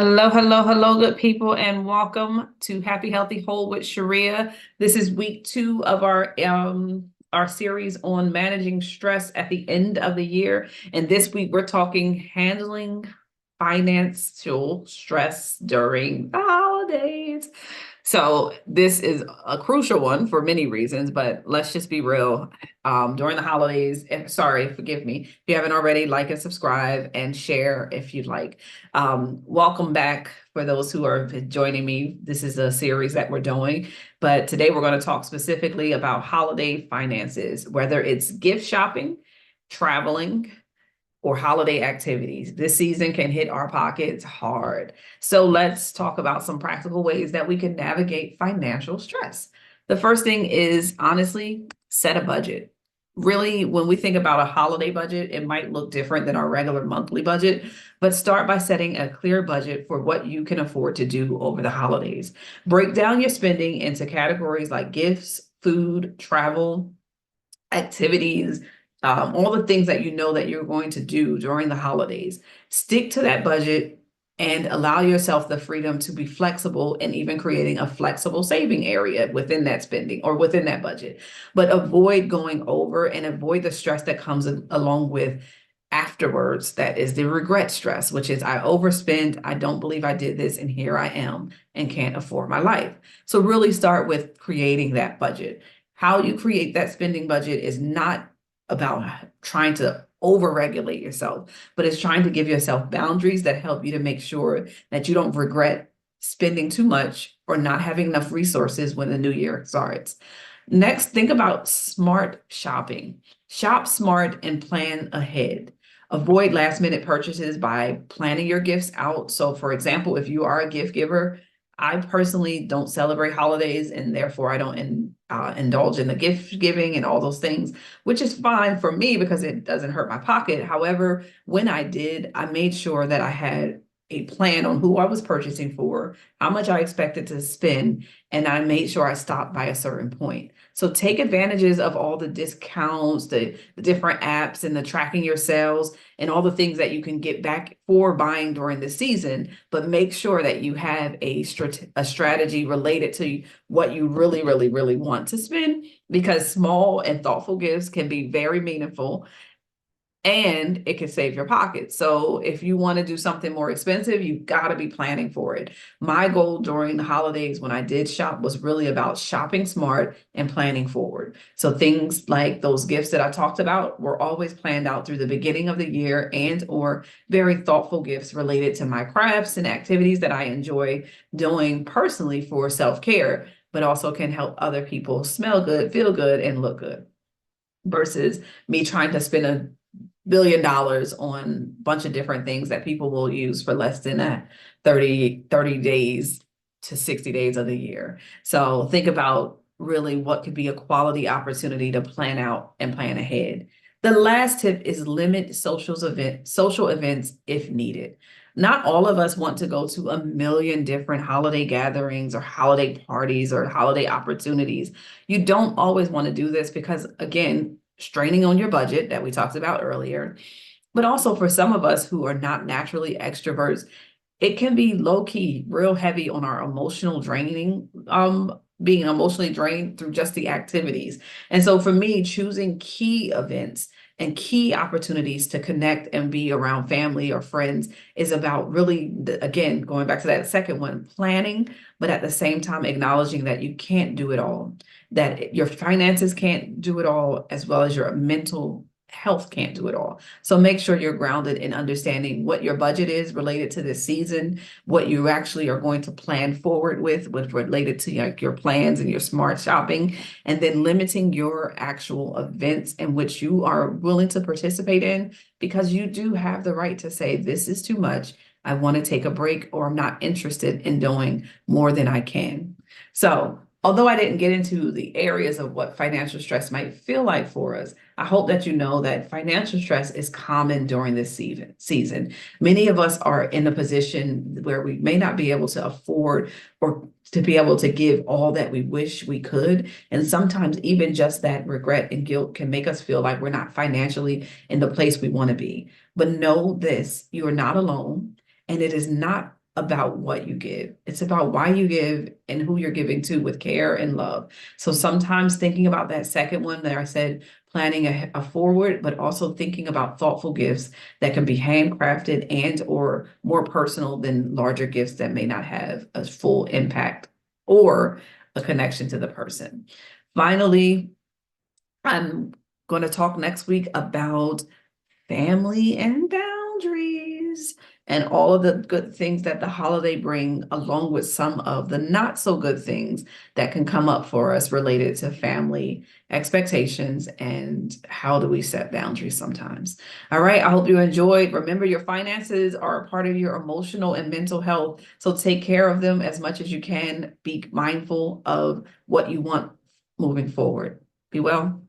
Hello, hello, hello, good people, and welcome to Happy, Healthy, Whole with Sharea. This is week two of our series on managing stress at the end of the year. And this week we're talking handling financial stress during the holidays. So this is a crucial one for many reasons, but let's just be real. During the holidays, forgive me, if you haven't already, like and subscribe and share if you'd like. Welcome back for those who are joining me. This is a series that we're doing, but today we're going to talk specifically about holiday finances, whether it's gift shopping, traveling, or holiday activities. This season can hit our pockets hard. So let's talk about some practical ways that we can navigate financial stress. The first thing is honestly, set a budget. Really, when we think about a holiday budget, it might look different than our regular monthly budget, but start by setting a clear budget for what you can afford to do over the holidays. Break down your spending into categories like gifts, food, travel, activities, all the things that you know that you're going to do during the holidays. Stick to that budget and allow yourself the freedom to be flexible and even creating a flexible saving area within that spending or within that budget. But avoid going over and avoid the stress that comes along with afterwards. That is the regret stress, which is I overspent, I don't believe I did this, and here I am and can't afford my life. So really start with creating that budget. How you create that spending budget is not about trying to overregulate yourself, but it's trying to give yourself boundaries that help you to make sure that you don't regret spending too much or not having enough resources when the new year starts. Next, think about smart shopping. Shop smart and plan ahead. Avoid last minute purchases by planning your gifts out. So, for example, if you are a gift giver, I personally don't celebrate holidays and therefore I don't indulge in the gift giving and all those things, which is fine for me because it doesn't hurt my pocket. However, when I did, I made sure that I had a plan on who I was purchasing for, how much I expected to spend, and I made sure I stopped by a certain point. So take advantages of all the discounts, the different apps and the tracking your sales and all the things that you can get back for buying during the season, but make sure that you have a strategy related to what you really, really, really want to spend, because small and thoughtful gifts can be very meaningful and it can save your pocket. So if you want to do something more expensive, you've got to be planning for it. My goal during the holidays when I did shop was really about shopping smart and planning forward. So things like those gifts that I talked about were always planned out through the beginning of the year, and or very thoughtful gifts related to my crafts and activities that I enjoy doing personally for self-care, but also can help other people smell good, feel good, and look good, versus me trying to spend $1 billion on a bunch of different things that people will use for less than 30 days to 60 days of the year. So think about really what could be a quality opportunity to plan out and plan ahead. The last tip is limit social events if needed. Not all of us want to go to a million different holiday gatherings or holiday parties or holiday opportunities. You don't always want to do this because, again, straining on your budget that we talked about earlier, but also for some of us who are not naturally extroverts, it can be low key, real heavy on our emotional draining, being emotionally drained through just the activities. And so for me, choosing key events and key opportunities to connect and be around family or friends is about really, again, going back to that second one, planning, but at the same time acknowledging that you can't do it all, that your finances can't do it all, as well as your mental health can't do it all. So make sure you're grounded in understanding what your budget is related to this season, what you actually are going to plan forward with related to your plans and your smart shopping, and then limiting your actual events in which you are willing to participate in, because you do have the right to say, this is too much. I want to take a break, or I'm not interested in doing more than I can. So although I didn't get into the areas of what financial stress might feel like for us, I hope that you know that financial stress is common during this season. Many of us are in a position where we may not be able to afford or to be able to give all that we wish we could. And sometimes even just that regret and guilt can make us feel like we're not financially in the place we want to be. But know this, you are not alone. And it is not about what you give. It's about why you give and who you're giving to with care and love. So sometimes thinking about that second one that I said, planning a forward, but also thinking about thoughtful gifts that can be handcrafted and or more personal than larger gifts that may not have a full impact or a connection to the person. Finally, I'm going to talk next week about family and boundaries and all of the good things that the holiday bring, along with some of the not so good things that can come up for us related to family expectations and how do we set boundaries sometimes. All right, I hope you enjoyed. Remember, your finances are a part of your emotional and mental health, so take care of them as much as you can. Be mindful of what you want moving forward. Be well.